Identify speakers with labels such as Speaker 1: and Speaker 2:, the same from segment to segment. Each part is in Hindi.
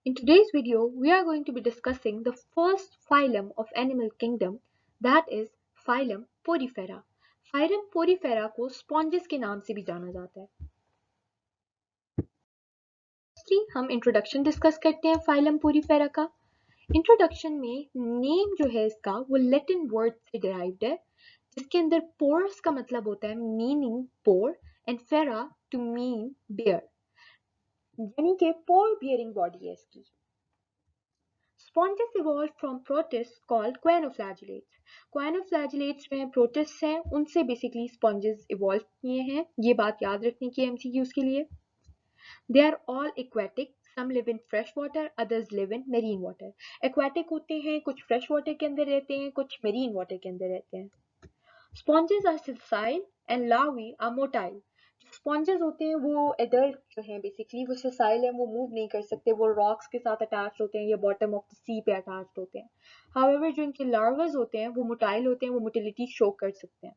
Speaker 1: In today's video, we are going to be discussing the first phylum of animal kingdom, that is phylum Porifera. phylum Porifera को sponges के नाम से भी जाना जाता है. Firstly, हम इंट्रोडक्शन डिस्कस करते हैं phylum Porifera का. इंट्रोडक्शन में नेम जो है इसका वो लैटिन वर्ड से डिराइव्ड है, जिसके अंदर पोर्स का मतलब होता है मीनिंग पोर एंड फेरा टू मीन बियर, यानी कि पोर बियरिंग बॉडी है इसकी. Sponges evolved from protists called cyanoflagellates. Cyanoflagellates जो हैं protists हैं, उनसे basically sponges evolve किए हैं. ये बात याद रखने की MCQs के लिए. They are all aquatic. Some live in fresh water, others live in marine water. Aquatic होते हैं, कुछ fresh water के अंदर रहते हैं, कुछ marine water के अंदर रहते हैं. Sponges are sessile and larvae are motile. Sponges होते हैं वो एडल्ट जो हैं बेसिकली वो ससाइल हैं, वो मूव नहीं कर सकते, वो रॉक्स के साथ अटैच होते हैं या बॉटम ऑफ द सी पे अटैच होते हैं. हाउएवर जो इनके लार्वास होते हैं वो मोटाइल होते हैं, वो मोटिलिटी शो कर सकते हैं.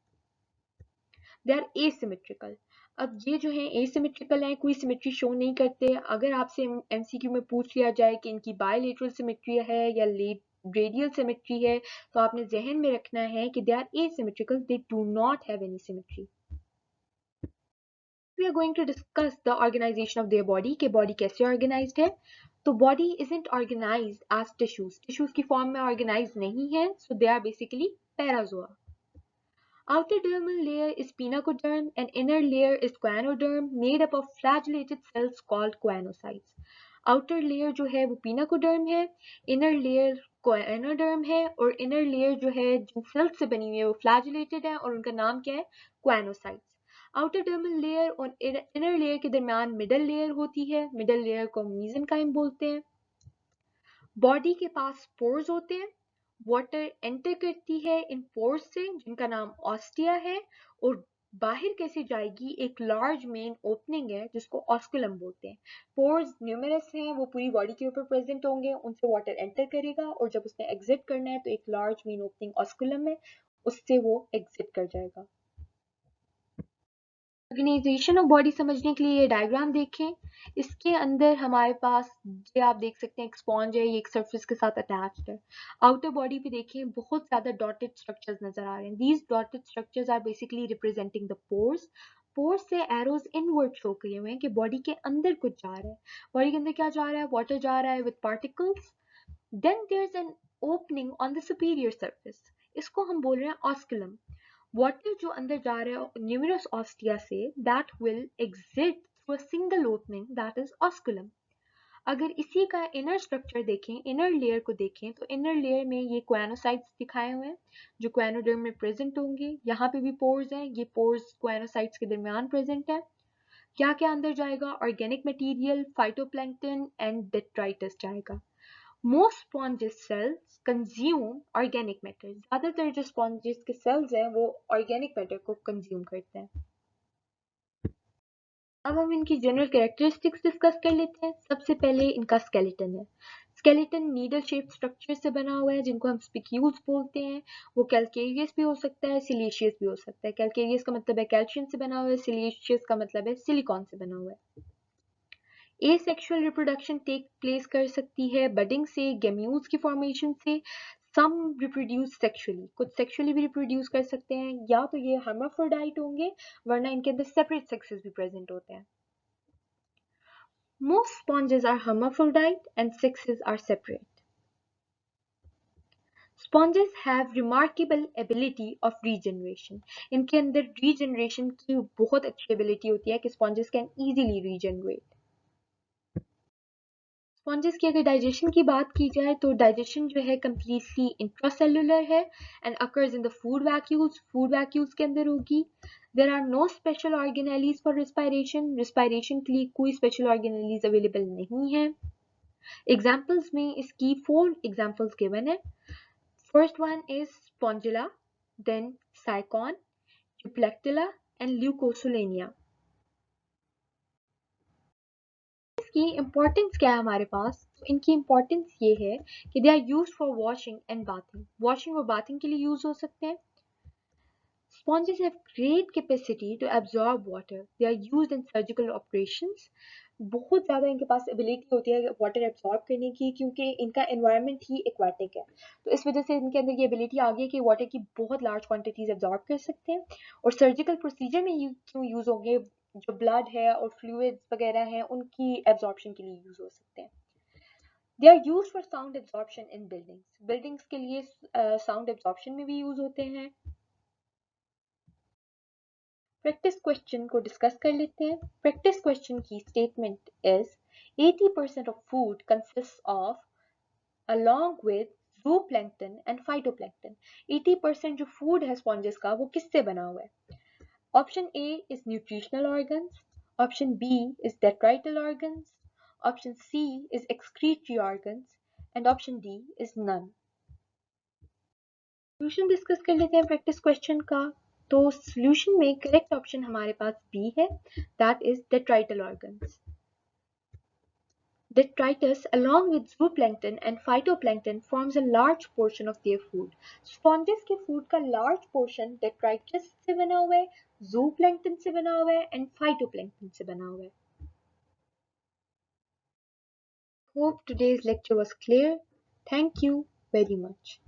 Speaker 1: They are asymmetrical. अब ये जो है एसिमेट्रिकल हैं, कोई सिमेट्री शो नहीं करते. अगर आपसे एमसीक्यू में पूछ लिया जाए कि इनकी बायलेटरल सिमेट्री है या रेडियल सिमेट्री है, तो आपने जहन में रखना है कि they are asymmetrical, they do not have any symmetry. We are going to discuss the organization of their body कि body कैसे organized है. तो body isn't organized as tissues. Tissues की form में organized नहीं है, so they are basically parazoa. Outer dermal layer is pinacoderm and inner layer is cyanoderm made up of flagellated cells called cyanocytes. Outer layer जो है वो pinacoderm है, inner layer cyanoderm है और inner layer जो है जिन cells से बनी हुई है वो flagellated है और उनका नाम क्या है cyanocytes. आउटर डर्मल लेयर और इनर लेयर के दरमियान मिडल लेयर होती है, मिडल लेयर को मेसेनकाइम बोलते हैं. बॉडी के पास पोर्स होते हैं, वाटर एंटर करती है इन पोर्स से जिनका नाम ऑस्टिया है, और बाहर कैसे जाएगी एक लार्ज मेन ओपनिंग है जिसको ऑस्कुलम बोलते हैं. पोर्स न्यूमरस हैं, वो पूरी बॉडी के ऊपर प्रेजेंट होंगे, उनसे वाटर एंटर करेगा और जब उसने एग्जिट करना है तो एक लार्ज मेन ओपनिंग ऑस्कुलम है, उससे वो एग्जिट कर जाएगा. ऑर्गेनाइजेशन ऑफ बॉडी समझने के लिए ये डायग्राम देखें. इसके अंदर हमारे पास ये आप देख सकते हैं एक स्पॉन्ज है, ये एक सरफेस के साथ अटैच्ड है. आउटर बॉडी पे देखें बहुत ज्यादा डॉटेड स्ट्रक्चर्स नजर आ रहे हैं. These dotted structures are basically representing the pores. Pores से एरोज इनवर्ड शो किए हुए हैं कि बॉडी के अंदर कुछ जा रहा है. बॉडी के अंदर क्या जा रहा है? वाटर जा रहा है with particles. Then there is an opening on the superior surface, इसको हम बोल रहे हैं ऑस्कुलम. वाटर जो अंदर जा रहा है न्यूमरस ऑस्टिया से, that will exit through a single opening, that is osculum. अगर इसी का इनर स्ट्रक्चर देखें, इनर लेयर को देखें, तो इनर लेयर में ये क्वानोसाइट्स दिखाए हुए हैं जो क्वानोडर्म में प्रेजेंट होंगे. यहाँ पे भी पोर्स हैं, ये पोर्स क्वानोसाइट्स के दरमियान प्रेजेंट है. क्या क्या अंदर जाएगा? Organic material, phytoplankton and detritus जाएगा. Most sponges cells consume organic matter. ज्यादातर जो sponges के cells हैं वो organic matter को consume करते हैं. अब हम इनकी general characteristics डिस्कस कर लेते हैं. सबसे पहले इनका skeleton है. Skeleton needle shaped structure से बना हुआ है जिनको हम spicules बोलते हैं. वो calcareous भी हो सकता है, siliceous भी हो सकता है. Calcareous का मतलब है कैल्शियम से बना हुआ है, siliceous का मतलब है सिलिकॉन से बना हुआ है. एसेक्सुअल रिप्रोडक्शन टेक प्लेस कर सकती है बडिंग से, गेम्यूल्स की फॉर्मेशन से. सम रिप्रोड्यूस सेक्सुअली, कुछ सेक्सुअली भी रिप्रोड्यूस कर सकते हैं, या तो ये हर्माफ्रोडाइट होंगे वरना इनके अंदर सेपरेट सेक्सेस भी प्रेजेंट होते हैं. Most sponges are hermaphrodite and sexes are separate. Sponges have remarkable ability of regeneration. इनके अंदर रीजनरेशन की बहुत अच्छी एबिलिटी होती है कि sponges can easily regenerate. Sponges की अगर डाइजेशन की बात की जाए तो डाइजेशन जो है कम्प्लीटली इंट्रासेलुलर है and occurs in the food vacuoles के अंदर होगी. There are no special organelles for respiration के लिए कोई स्पेशल ऑर्गेनेलीज अवेलेबल नहीं है. एग्जाम्पल्स में इसकी 4 एग्जाम्पल्स गिवन है. First one is spongilla, then sycon, euplectella and leucosolenia. इसकी इंपॉर्टेंस क्या है हमारे पास? तो इनकी इंपॉर्टेंस ये है कि they are used for washing and bathing. Washing और बाथिंग के लिए यूज हो सकते हैं. Sponges have great capacity to absorb water. They are used in surgical operations. बहुत ज़्यादा इनके पास एबिलिटी होती है वाटर एब्जॉर्ब करने की, क्योंकि इनका एनवायरनमेंट ही एक्वाटिक है। तो इस वजह से इनके अंदर ये एबिलिटी आ गई है कि वाटर की बहुत लार्ज क्वांटिटीज एब्जॉर्ब कर सकते हैं। और सर्जिकल प्रोसीजर में क्यों यूज़ होंगे, जो ब्लड है और फ्लूइड्स वगैरह हैं उनकी एब्जॉर्प्शन के लिए यूज़ हो सकते हैं। They are use for sound absorption in buildings. Buildings के लिए साउंड एब्जॉर्प्शन में भी यूज़ होते हैं। प्रैक्टिस क्वेश्चन को डिस्कस कर लेते हैं। प्रैक्टिस क्वेश्चन की statement is 80% of food consist of along with zooplankton and phytoplankton। 80% जो फूड है स्पॉन्जेस का वो किससे बना हुआ है? Option A is nutritional organs, option B is detrital organs, option C is excretory organs and option D is none। Solution discuss कर लेते हैं प्रैक्टिस क्वेश्चन का। तो सॉल्यूशन में करेक्ट ऑप्शन हमारे पास बी है, that is detrital organs। Detritus, along with zooplankton and phytoplankton, forms a large portion of their food. Sponges के food का large portion detritus से बना हुआ है, zooplankton से बना हुआ है and phytoplankton से बना हुआ है। Hope today's lecture was clear. Thank you very much.